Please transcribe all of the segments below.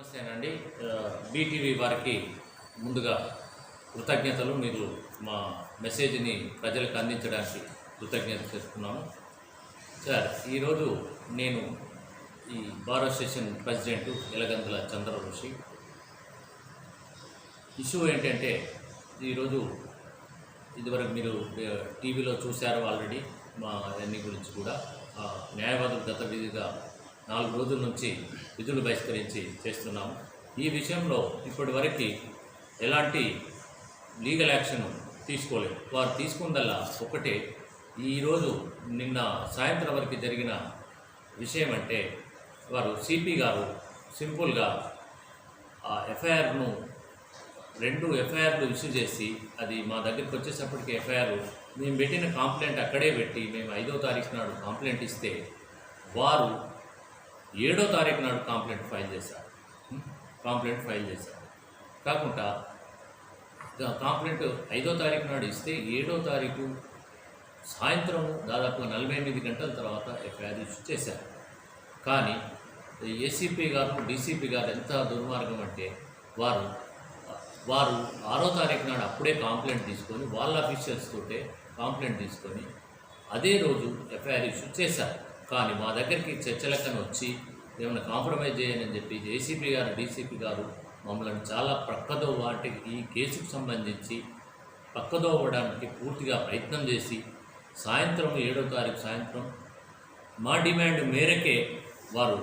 నమస్తేనండి. BTV వారికి ముందుగా కృతజ్ఞతలు. మీరు మా మెసేజ్ని ప్రజలకు అందించడానికి కృతజ్ఞత చేస్తున్నాను. సార్, ఈరోజు నేను ఈ బార్ అసోసియేషన్ ప్రెసిడెంట్ ఎలగందుల చంద్ర ఋషి. ఇష్యూ ఏంటంటే, ఈరోజు ఇదివరకు మీరు టీవీలో చూశారు ఆల్రెడీ మా అన్ని గురించి కూడా. న్యాయవాదులు గత విధిగా 4 రోజుల నుంచి విధులు బహిష్కరించి చేస్తున్నాము. ఈ విషయంలో ఇప్పటి వరకు ఎలాంటి లీగల్ యాక్షన్ తీసుకోలేదు. వారు తీసుకుందల్లా ఒకటే, ఈరోజు నిన్న సాయంత్రం వరకు జరిగిన విషయం అంటే, వారు సిపి గారు సింపుల్గా ఆ ఎఫ్ఐఆర్ను 2 ఎఫ్ఐఆర్లు ఇష్యూ చేసి, అది మా దగ్గరికి వచ్చేటప్పటికి ఎఫ్ఐఆర్ మేము పెట్టిన కాంప్లైంట్ అక్కడే పెట్టి, మేము 5వ తారీఖు నాడు కాంప్లైంట్ ఇస్తే వారు 7వ తారీఖు నాడు కాంప్లైంట్ ఫైల్ చేశారు. కాకుండా కాంప్లైంట్ 5వ తారీఖు నాడు ఇస్తే 7వ తారీఖు సాయంత్రం దాదాపుగా 48 గంటల తర్వాత ఎఫ్ఐఆర్ ఇష్యూ చేశారు. కానీ ఏసీపీ గారు, డీసీపీ గారు ఎంత దుర్మార్గం అంటే, వారు 6వ తారీఖు నాడు అప్పుడే కాంప్లైంట్ తీసుకొని, వాళ్ళ అఫీషియల్స్ తోటే కాంప్లైంట్ తీసుకొని అదే రోజు ఎఫ్ఐఆర్ ఇష్యూ చేశారు. కానీ మా దగ్గరికి చర్చలకని వచ్చి ఏమైనా కాంప్రమైజ్ చేయని చెప్పి ఏసీపీ గారు, డీసీపీ గారు మమ్మల్ని చాలా పక్కదోవ, అంటే ఈ కేసుకు సంబంధించి పక్కదోవడానికి పూర్తిగా ప్రయత్నం చేసి, సాయంత్రం 7వ తారీఖు సాయంత్రం మా డిమాండ్ మేరకే వారు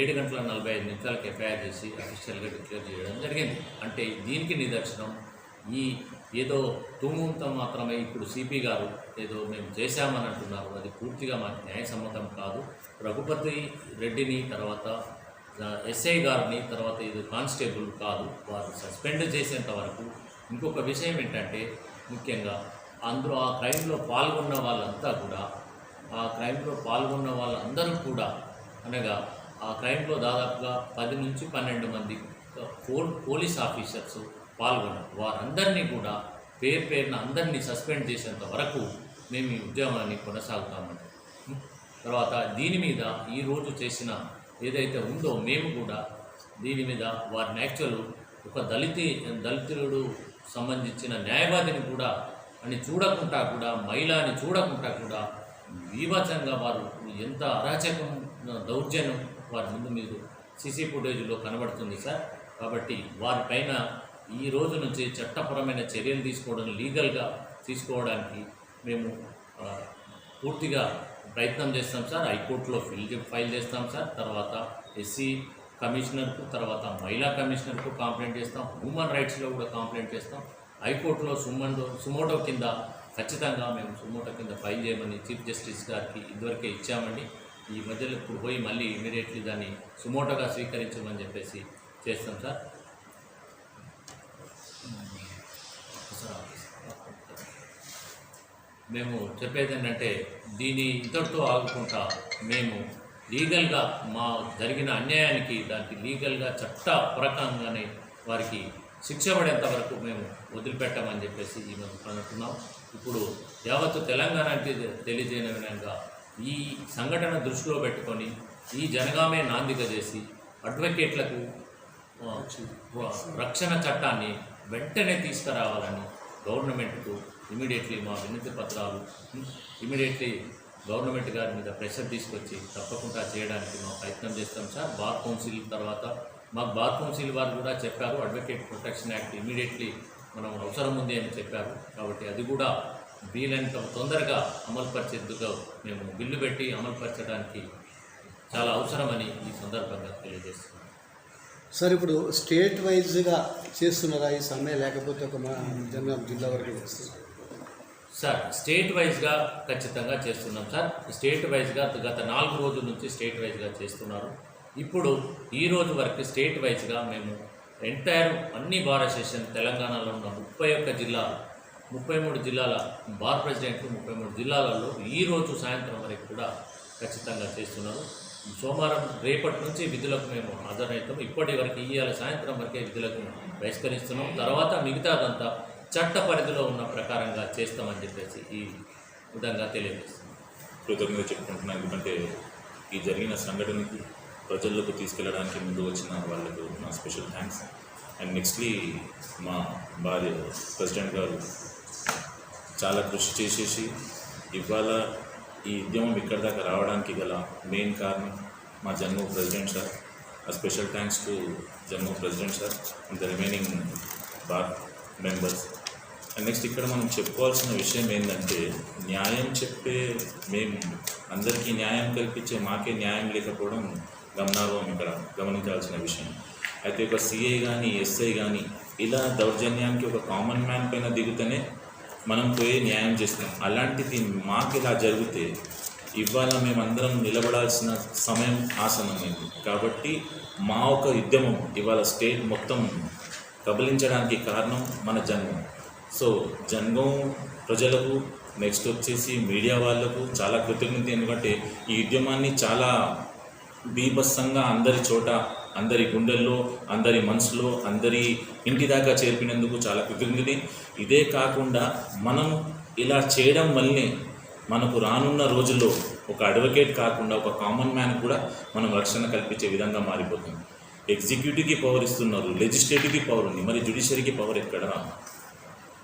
7:45 ఎఫ్ఐఆర్ చేసి అఫీషియల్గా డిక్లేర్ చేయడం జరిగింది. అంటే దీనికి నిదర్శనం, ఈ ఏదో తూముంతం మాత్రమే ఇప్పుడు సిపి గారు ఏదో మేము చేశామని అంటున్నారు. అది పూర్తిగా మాకు న్యాయసమ్మతం కాదు. రఘుపతి రెడ్డిని, తర్వాత ఎస్ఐ గారిని, తర్వాత ఇది కానిస్టేబుల్ కాదు, వారు సస్పెండ్ చేసేంత వరకు. ఇంకొక విషయం ఏంటంటే, ముఖ్యంగా అందులో ఆ క్రైమ్లో పాల్గొన్న వాళ్ళందరూ కూడా అనగా ఆ క్రైమ్లో దాదాపుగా 10 నుంచి 12 మంది పోలీస్ ఆఫీసర్స్ పాల్గొన్నారు. వారందరినీ కూడా పేరున అందరినీ సస్పెండ్ చేసేంత వరకు మేము ఈ ఉద్యమాన్ని కొనసాగుతామండి. తర్వాత దీని మీద ఈరోజు చేసిన ఏదైతే ఉందో, మేము కూడా దీని మీద వారిని యాక్చువల్ ఒక దళితుడు సంబంధించిన న్యాయవాదిని కూడా అని చూడకుండా కూడా, మహిళని చూడకుండా కూడా వివచంగా వారు ఎంత అరాచకం, దౌర్జన్యం వారి ముందు మీరు సీసీ ఫుటేజ్లో కనబడుతుంది సార్. కాబట్టి వారిపైన ఈ రోజు నుంచి చట్టపరమైన చర్యలు లీగల్గా తీసుకోవడానికి మేము పూర్తిగా ప్రయత్నం చేస్తాం సార్. హైకోర్టులో ఫైల్ చేస్తాం సార్. తర్వాత ఎస్సీ కమిషనర్కు, తర్వాత మహిళా కమిషనర్కు కంప్లైంట్ చేస్తాం. హ్యూమన్ రైట్స్లో కూడా కంప్లైంట్ చేస్తాం. హైకోర్టులో సుమోటో కింద ఖచ్చితంగా మేము సుమోటో కింద ఫైల్ చేయమని చీఫ్ జస్టిస్ గారికి ఇదివరకే ఇచ్చామండి. ఈ మధ్యలో ఇప్పుడు పోయి మళ్ళీ ఇమీడియట్లీ దాన్ని సుమోటోగా స్వీకరించమని చెప్పేసి చేస్తాం సార్. మేము చెప్పేది ఏంటంటే, దీని ఇంతటితో ఆగుకుంటా మేము లీగల్గా మా జరిగిన అన్యాయానికి దానికి లీగల్గా చట్టపరకంగానే వారికి శిక్ష పడేంత వరకు మేము వదిలిపెట్టామని చెప్పేసి ఈ మేము అనుకున్నాం. ఇప్పుడు యావత్తు తెలంగాణకి తెలియజేయని విధంగా ఈ సంఘటన దృష్టిలో పెట్టుకొని ఈ జనగామే నాందిక చేసి అడ్వకేట్లకు రక్షణ చట్టాన్ని వెంటనే తీసుకురావాలని గవర్నమెంట్కు ఇమీడియట్లీ మా వినతి పత్రాలు ఇమీడియట్లీ గవర్నమెంట్ గారి మీద ప్రెషర్ తీసుకొచ్చి తప్పకుండా చేయడానికి మేము ప్రయత్నం చేస్తాం సార్. బార్ కౌన్సిల్ తర్వాత మాకు బార్ కౌన్సిల్ వారు కూడా చెప్పారు, అడ్వకేట్ ప్రొటెక్షన్ యాక్ట్ ఇమీడియట్లీ మనం అవసరం ఉంది అని చెప్పారు. కాబట్టి అది కూడా వీలైనంత తొందరగా అమలుపరిచేందుకు మేము బిల్లు పెట్టి అమలుపరచడానికి చాలా అవసరమని ఈ సందర్భంగా తెలియజేస్తున్నాం సార్. ఇప్పుడు స్టేట్ వైజ్గా చేస్తున్నారా ఈ సమ్మె, లేకపోతే ఒక జనగాం జిల్లా వరకు చేస్తున్నారు సార్? స్టేట్ వైజ్గా ఖచ్చితంగా చేస్తున్నాం సార్. స్టేట్ వైజ్గా గత 4 రోజుల నుంచి స్టేట్ వైజ్గా చేస్తున్నారు. ఇప్పుడు ఈ రోజు వరకు స్టేట్ వైజ్గా మేము ఎంటైర్ అన్ని బార్ అసోసియేషన్ తెలంగాణలో ఉన్న 33 జిల్లాల బార్ ప్రెసిడెంట్లు 33 జిల్లాలలో ఈరోజు సాయంత్రం వరకు కూడా ఖచ్చితంగా చేస్తున్నారు. సోమవారం రేపటి నుంచి విధులకు మేము హాజరవుతాం. ఇప్పటి వరకు ఇవాళ సాయంత్రం వరకే విధులకు బహిష్కరిస్తున్నాం. తర్వాత మిగతాదంతా చట్ట పరిధిలో ఉన్న ప్రకారంగా చేస్తామని చెప్పేసి ఈ విధంగా తెలియజేస్తున్నాం. కృతజ్ఞత చెప్పుకుంటున్నాను. ఎందుకంటే ఈ జరిగిన సంఘటనకి ప్రజల్లోకి తీసుకెళ్ళడానికి ముందు వచ్చిన వాళ్ళకు నా స్పెషల్ థ్యాంక్స్. అండ్ నెక్స్ట్లీ మా భార్య ప్రెసిడెంట్ గారు చాలా కృషి చేసేసి ఇవాళ ఈ ఉద్యమం ఇక్కడి దాకా రావడానికి గల మెయిన్ కారణం మా జన్మ president sir. A special thanks to Jammu President sir and the remaining bar members. And next ఇక్కడ మనం చెప్పుకోవాల్సిన విషయం ఏంటంటే, న్యాయం చెప్పే మేము అందరికీ న్యాయం కల్పించే మాకే న్యాయం లేకపోవడం గమనార్హం ఇక్కడ గమనించాల్సిన విషయం. అయితే ఒక సిఐ కానీ ఎస్ఐ కానీ ఇలా దౌర్జన్యానికి ఒక కామన్ మ్యాన్ పైన దిగుతూనే మనం పోయి న్యాయం చేస్తాం. అలాంటిది మాకు ఇలా జరిగితే ఇవాళ మేమందరం నిలబడాల్సిన సమయం ఆసన్నమైంది. కాబట్టి మా ఒక ఉద్యమం ఇవాళ స్టేట్ మొత్తం కబలించడానికి కారణం మన జన్మం. సో జన్మం ప్రజలకు, నెక్స్ట్ వచ్చేసి మీడియా వాళ్ళకు చాలా కృతజ్ఞత. ఎందుకంటే ఈ ఉద్యమాన్ని చాలా బీభత్సంగా అందరి చోట, అందరి గుండెల్లో, అందరి మనసులో, అందరి ఇంటి దాకా చేర్పినందుకు చాలా కృతజ్ఞత. ఇదే కాకుండా మనం ఇలా చేయడం వల్లనే మనకు రానున్న రోజుల్లో ఒక అడ్వకేట్ కాకుండా ఒక కామన్ మ్యాన్ కూడా మనం రక్షణ కల్పించే విధంగా మారిపోతుంది. ఎగ్జిక్యూటివ్కి పవర్ ఇస్తున్నారు, లెజిస్లేటివ్కి పవర్ ఉంది, మరి జ్యుడిషియరీకి పవర్ ఎక్కడ?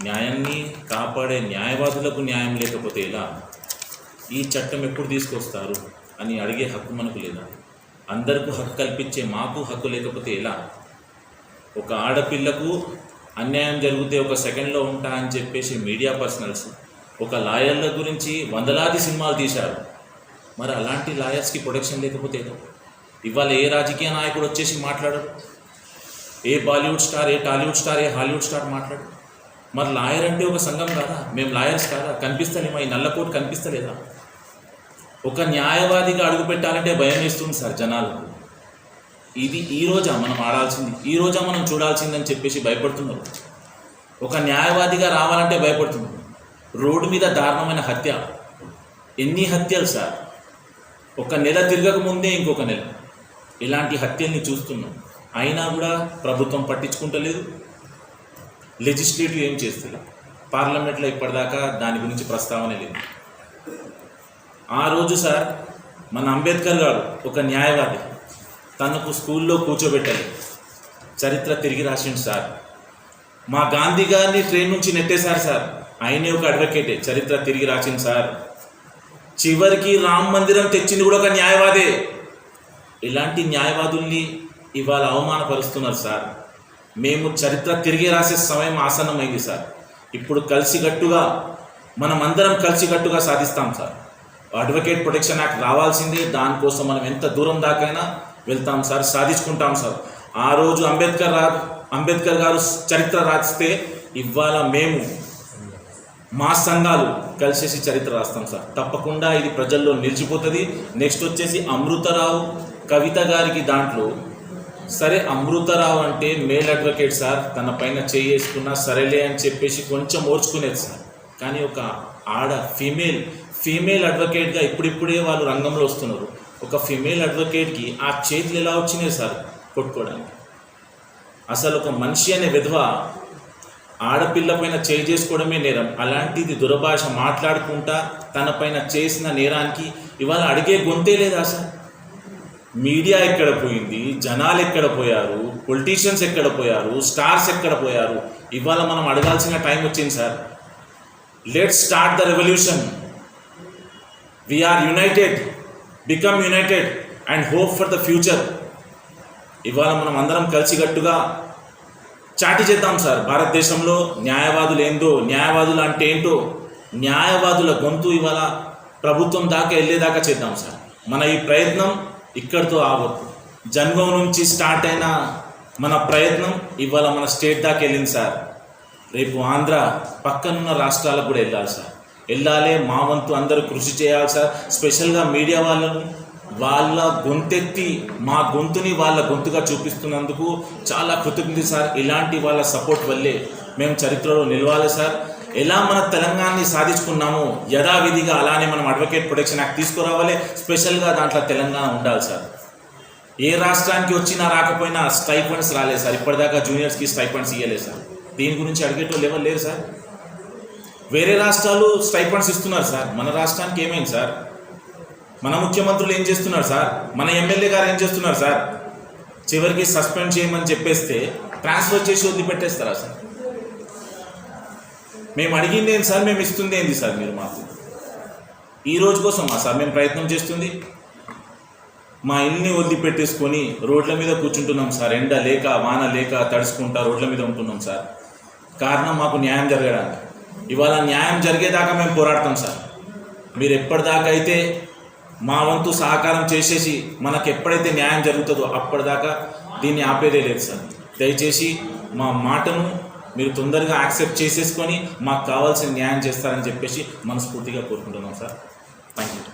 న్యాయాన్ని కాపాడే న్యాయవాదులకు న్యాయం లేకపోతే ఎలా? ఈ చట్టం ఎప్పుడు తీసుకొస్తారు అని అడిగే హక్కు మనకు లేదా? అందరికీ హక్కు కల్పించే మాకు హక్కు లేకపోతే ఎలా? ఒక ఆడపిల్లకు అన్యాయం జరిగితే ఒక సెకండ్లో ఉంటా అని చెప్పేసి మీడియా పర్సనల్స్ ఒక లాయర్ల గురించి వందలాది సినిమాలు తీశారు. మరి అలాంటి లాయర్స్కి ప్రొటెక్షన్ లేకపోతే ఇవాళ ఏ రాజకీయ నాయకుడు వచ్చేసి మాట్లాడరు, ఏ బాలీవుడ్ స్టార్, ఏ టాలీవుడ్ స్టార్, ఏ హాలీవుడ్ స్టార్ మాట్లాడు. మరి లాయర్ అంటే ఒక సంఘం కాదా? మేము లాయర్స్ కాదా? కనిపిస్తలేమా? ఈ నల్లకోట్ కనిపిస్తలేదా? ఒక న్యాయవాదిగా అడుగు పెట్టాలంటే భయం వేస్తుంది సార్ జనాలకు. ఇది ఈ రోజా మనం ఆడాల్సింది, ఈ రోజా మనం చూడాల్సిందని చెప్పేసి భయపడుతున్నారు. ఒక న్యాయవాదిగా రావాలంటే భయపడుతున్నారు. రోడ్డు మీద దారుణమైన హత్య, ఎన్ని హత్యలు సార్! ఒక నెల తిరగక ముందే ఇంకొక నెల ఇలాంటి హత్యల్ని చూస్తున్నాం. అయినా కూడా ప్రభుత్వం పట్టించుకుంటలేదు, లెజిస్లేటివ్ ఏం చేస్తుంది, పార్లమెంట్లో ఇప్పటిదాకా దాని గురించి ప్రస్తావన లేదు. ఆ రోజు సార్ మన అంబేద్కర్ గారు ఒక న్యాయవాది, తనకు స్కూల్లో కూర్చోబెట్టాలి, చరిత్ర తిరిగి రాసిండు సార్. మా గాంధీ గారిని ట్రైన్ నుంచి నెట్టేశారు సార్, ఆయనే ఒక అడ్వకేటే, చరిత్ర తిరిగి రాసింది సార్. చివరికి రామ మందిరం తెచ్చింది కూడా ఒక న్యాయవాదే. ఇలాంటి న్యాయవాదుల్ని ఇవాళ అవమానపరుస్తున్నారు సార్. మేము చరిత్ర తిరిగి రాసే సమయం ఆసన్నమైంది సార్. ఇప్పుడు కలిసికట్టుగా మనమందరం కలిసికట్టుగా సాధిస్తాం సార్. అడ్వకేట్ ప్రొటెక్షన్ యాక్ట్ రావాల్సిందే, దానికోసం మనం ఎంత దూరం దాకైనా వెళ్తాం సార్, సాధించుకుంటాం సార్. ఆ రోజు అంబేద్కర్ గారు చరిత్ర రాస్తే ఇవాళ మేము మా సంఘాలు కలిసేసి చరిత్ర రాస్తాం సార్. తప్పకుండా ఇది ప్రజల్లో నిలిచిపోతుంది. నెక్స్ట్ వచ్చేసి అమృతరావు కవిత గారికి దాంట్లో సరే, అమృతరావు అంటే మేల్ అడ్వకేట్ సార్, తన పైన చేసుకున్నా సరేలే అని చెప్పేసి కొంచెం ఓర్చుకునేది సార్. కానీ ఒక ఫీమేల్ అడ్వకేట్గా ఇప్పుడిప్పుడే వాళ్ళు రంగంలో వస్తున్నారు. ఒక ఫీమేల్ అడ్వకేట్కి ఆ చేతులు ఎలా వచ్చినాయి సార్ కొట్టుకోవడానికి? అసలు ఒక మనిషి అనే విధవ ఆడపిల్ల పైన చేసుకోవడమే నేరం. అలాంటిది దురభాష మాట్లాడుకుంటా తన పైన చేసిన నేరానికి ఇవాళ అడిగే గొంతే లేదా సార్? మీడియా ఎక్కడ పోయింది? జనాలు ఎక్కడ పోయారు? పొలిటీషియన్స్ ఎక్కడ పోయారు? స్టార్స్ ఎక్కడ పోయారు? ఇవాళ మనం అడగాల్సిన టైం వచ్చింది sir. Let's start the revolution. We are united, become united and hope for the future. ఇవాళ మనం అందరం కలిసికట్టుగా చాటి చేద్దాం సార్. భారతదేశంలో న్యాయవాదులు ఏందో, న్యాయవాదులు అంటే ఏంటో, న్యాయవాదుల గొంతు ఇవాళ ప్రభుత్వం దాకా వెళ్ళేదాకా చేద్దాం సార్. మన ఈ ప్రయత్నం ఇక్కడితో ఆగొద్దు. జన్మం నుంచి స్టార్ట్ అయిన మన ప్రయత్నం ఇవాళ మన స్టేట్ దాకా వెళ్ళింది సార్. రేపు ఆంధ్ర పక్కనున్న రాష్ట్రాలకు కూడా వెళ్ళాలి సార్. వెళ్ళాలి, మా వంతు అందరూ కృషి చేయాలి సార్. స్పెషల్గా మీడియా వాళ్ళను వాళ్ళ గొంతెత్తి మా గొంతుని వాళ్ళ గొంతుగా చూపిస్తున్నందుకు చాలా కృతజ్ఞత సార్. ఇలాంటి వాళ్ళ సపోర్ట్ వల్లే మేము చరిత్రలో నిలవాలి సార్. ఎలా మన తెలంగాణని సాధించుకున్నామో యథావిధిగా అలానే మనం అడ్వకేట్ ప్రొటెక్షన్ యాక్ట్ తీసుకురావాలి. స్పెషల్గా దాంట్లో తెలంగాణ ఉండాలి సార్. ఏ రాష్ట్రానికి వచ్చినా రాకపోయినా స్టైఫండ్స్ రాలేదు సార్. ఇప్పటిదాకా జూనియర్స్కి స్టైఫండ్స్ ఇవ్వలేదు సార్. దీని గురించి అడిగేటోళ్ళు ఎవరు లేరు సార్. వేరే రాష్ట్రాలు స్టైఫండ్స్ ఇస్తున్నారు సార్, మన రాష్ట్రానికి ఏమైంది సార్? మన ముఖ్యమంత్రులు ఏం చేస్తున్నారు సార్? మన ఎమ్మెల్యే గారు ఏం చేస్తున్నారు సార్? చివరికి సస్పెండ్ చేయమని చెప్పేస్తే ట్రాన్స్ఫర్ చేసి వదిలిపెట్టేస్తారా సార్? మేము అడిగింది ఏంటి సార్? మేము ఇస్తుంది ఏంటి సార్? మీరు మాకు ఈ రోజు కోసం సార్ మేము ప్రయత్నం చేస్తుంది? మా ఇల్లుని వదిలిపెట్టేసుకొని రోడ్ల మీద కూర్చుంటున్నాం సార్. ఎండ లేక వాన లేక తడుచుకుంటా రోడ్ల మీద ఉంటున్నాం సార్. కారణం మాకు న్యాయం జరగడానికి. ఇవాళ న్యాయం జరిగేదాకా మేము పోరాడతాం సార్. మీరు ఎప్పటిదాకా అయితే మా వంతు సహకారం చేసేసి మనకు ఎప్పుడైతే న్యాయం జరుగుతుందో అప్పటిదాకా దీన్ని ఆపేదే లేదు సార్. దయచేసి మా మాటను మీరు తొందరగా యాక్సెప్ట్ చేసేసుకొని మాకు కావాల్సిన న్యాయం చేస్తారని చెప్పేసి మనస్ఫూర్తిగా కోరుకుంటున్నాం సార్. Thank you.